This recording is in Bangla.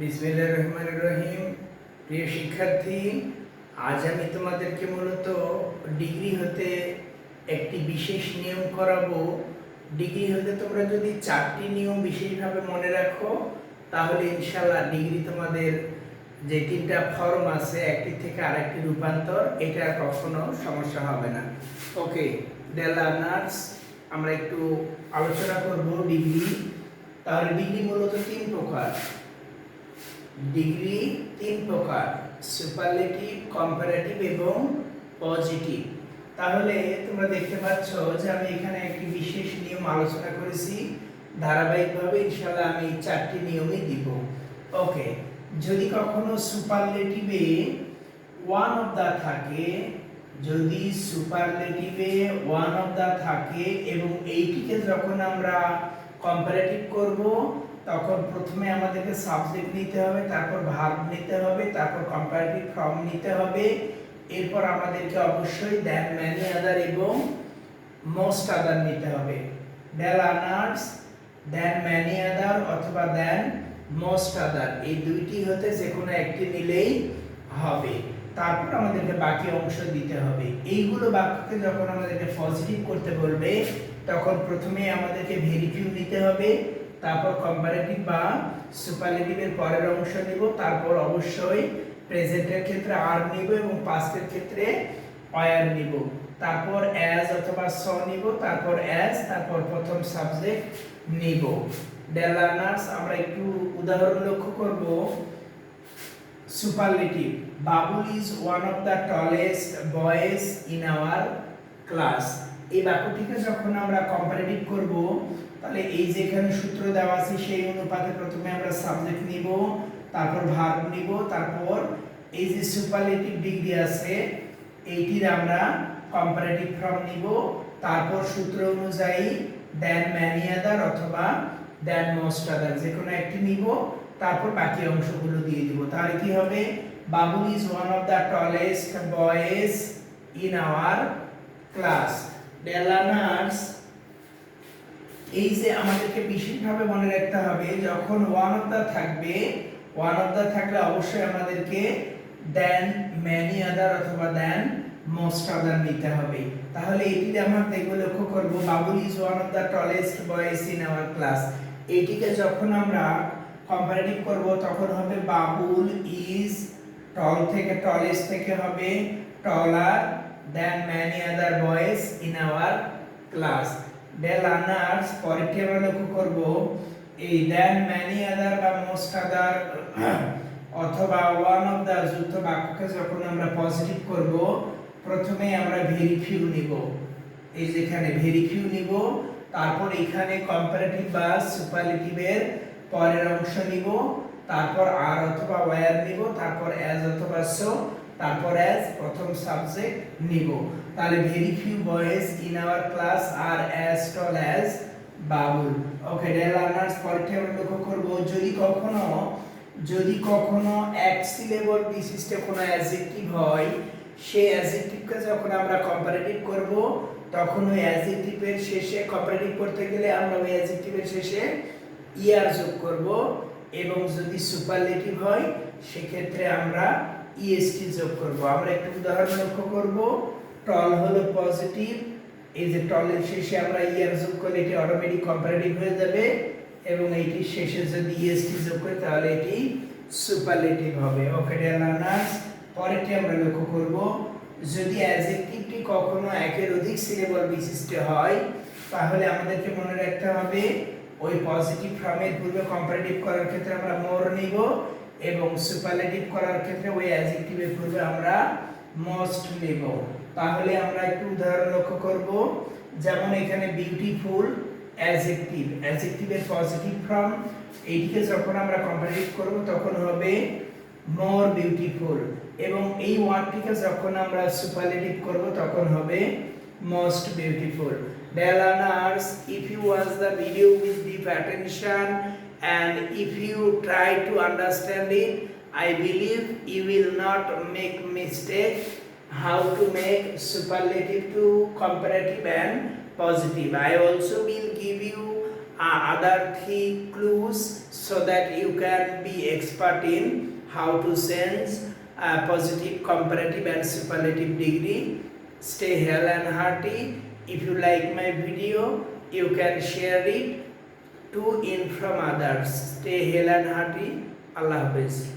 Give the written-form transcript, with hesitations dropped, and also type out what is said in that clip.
বিসমিল্লাহির রহমানির রহিম। প্রিয় শিক্ষার্থী, আজ আমি তোমাদেরকে মূলত ডিগ্রি হতে একটি বিশেষ নিয়ম করাবো। ডিগ্রি হতে তোমরা যদি 4টি নিয়ম বিশেষভাবে মনে রাখো, তাহলে ইনশাআল্লাহ ডিগ্রি তোমাদের যে 3টা ফর্ম আছে, একটি থেকে আরেকটি রূপান্তর, এটা আর কখনো সমস্যা হবে না। ওকে ডিয়ার লার্নার্স, আমরা একটু আলোচনা করব ডিগ্রি। তাহলে ডিগ্রি মূলত 3 প্রকার। ডিগ্রি 3 প্রকার: সুপারলেটিভ, কম্পারেটিভ এবং পজিটিভ। তাহলে তোমরা দেখতে পাচ্ছ যে আমি এখানে একটি বিশেষ নিয়ম আলোচনা করেছি। ধারাবাহিকভাবে ইনশাআল্লাহ আমি 4টি নিয়মই দিব। ওকে, যদি কখনো সুপারলেটিভে ওয়ান অফ দা থাকে, যদি সুপারলেটিভে ওয়ান অফ দা থাকে এবং এইটিকে যখন আমরা কম্পারেটিভ করব, তখন প্রথমে আমাদেরকে সাবজেক্ট নিতে হবে, তারপর ভার্ব নিতে হবে, তারপর কম্পারেটিভ ফর্ম নিতে হবে, এরপর আমাদেরকে অবশ্যই দ্যান, ম্যানি আদার এবং মোস্ট আদার নিতে হবে। ডিয়ার লার্নার্স, দ্যান, ম্যানি আদার অথবা দ্যান, মোস্ট আদার, এই দুইটি হতে যে কোনো একটি নিলেই হবে। তারপর আমাদেরকে বাকি অংশ দিতে হবে। এইগুলো বাক্যকে যখন আমাদেরকে পজিটিভ করতে বলবে, তখন প্রথমে আমাদেরকে ভেরি ফিউ নিতে হবে, তারপর কম্পারেটিভ বা সুপারলেটিভের পরের অংশ নিব, তারপর অবশ্যই প্রেজেন্টের ক্ষেত্রে আর নিব এবং পাস্টের ক্ষেত্রে ওয়্যার নিব, তারপর অ্যাজ অথবা স নিব, তারপর অ্যাজ, তারপর প্রথম সাবজেক্ট নিব। ডিয়ার লার্নার্স, আমরা একটু উদাহরণ লক্ষ্য করব। Superlative: Babul is one of the tallest boys in our class. এই বাক্যটিকে যখন আমরা কম্পারেটিভ করব, তাহলে এই যেখানে সূত্র দেওয়া আছে সেই অনুপাতে প্রথমে আমরা সাবজেক্ট নিব, তারপর ভার্ব নিব, তারপর এই যে সুপারলেটিভ ডিগ্রি আছে এইটির আমরা কম্পারেটিভ ফর্ম নিব, তারপর সূত্র অনুযায়ী দ্যান, ম্যানি আদার অথবা দ্যান, মোস্ট আদার, যে কোনো একটি নিব, তারপর বাকি অংশগুলো দিয়ে দিব। তাহলে কি হবে? Babul is one of the tallest boys in our class. Dear learners, এই যে আমাদেরকে বিশেষভাবে মনে রাখতে হবে, যখন ওয়ান অফ দা থাকবে, ওয়ান অফ দা থাকলে অবশ্যই আমাদেরকে দেন, ম্যানি আদার অথবা দেন, মোস্ট আদার নিতে হবে। তাহলে এটিতে আমরা দেখব, লক্ষ্য করব, Babul is one of the tallest boys in our class. এটিকে যখন আমরা কম্পারেটিভ করব, তখন হবে বাবুল ইজ, টল থেকে, টলেস্ট থেকে হবে taller than many other boys in our class. Dear learners, পরেরটি আমরা লক্ষ্য করব, এই দেন, ম্যানি আদার বা মোস্ট আদার অথবা ওয়ান অফ দা যুক্ত বাক্যকে যখন আমরা পজিটিভ করব, প্রথমে আমরা ভেরি ফিউ নিব, এই যেখানে ভেরি ফিউ নিব, তারপর এখানে কম্পারেটিভ বা সুপারলেটিভের পরের অংশ নিব, তারপর আর অথবা ওয়্যার নিব, তারপর অ্যাজ অথবা সো, তারপর অ্যাজ প্রথম সাবজেক্ট নিব। তাহলে very few boys in our class আর as tall as Babul. Okay dear learners, পরেরটি আমরা লক্ষ্য করব, যদি কখনো এক সিলেবল বিশিষ্ট কোনো অ্যাডজেক্টিভ হয়, সেই অ্যাডজেক্টিভকে যখন আমরা কম্পারেটিভ করব, তখন ওই অ্যাডজেক্টিভের শেষে, কম্পারেটিভ করতে গেলে আমরা ওই অ্যাডজেক্টিভের শেষে ইয়ার যোগ করব, এবং যদি সুপারলেটিভ হয় সেক্ষেত্রে আমরা ইএসটি যোগ করব। আমরা একটু উদাহরণ লক্ষ্য করব। টল হলো পজিটিভ, এই যে টলের শেষে আমরা ইয়ার যোগ করলে এটি অটোমেটিক কম্পারেটিভ হয়ে যাবে, এবং এইটির শেষে যদি ইএসটি যোগ করি তাহলে এটি সুপারলেটিভ হবে। ওকে ডিয়ার লার্নার্স, পরেরটি আমরা লক্ষ্য করব, যদি অ্যাডজেক্টিভটি কখনো একের অধিক সিলেবল বিশিষ্ট হয়, তাহলে আমাদেরকে মনে রাখতে হবে ওই পজিটিভ ফর্মের পূর্বে কম্পারেটিভ করার ক্ষেত্রে আমরা মোর নিব, এবং সুপারলেটিভ করার ক্ষেত্রে ওই অ্যাডজেক্টিভের পূর্বে আমরা মোস্ট নিব। তাহলে আমরা একটু উদাহরণ লক্ষ্য করব। যেমন এখানে বিউটিফুল অ্যাডজেক্টিভ, অ্যাডজেক্টিভের পজিটিভ ফর্ম, এইটিকে যখন আমরা কম্পারেটিভ করব তখন হবে মোর বিউটিফুল, এবং এই ওয়ার্ডটিকে যখন আমরা সুপারলেটিভ করব তখন হবে most beautiful. Dear learners, if you watch the video with deep attention and if you try to understand it, I believe you will not make mistake how to make superlative to comparative and positive. I also will give you other three clues so that you can be expert in how to change positive, comparative and superlative degree. Stay healthy and hearty. If you like my video, you can share it to inform others. Stay healthy and hearty. Allah Hafiz.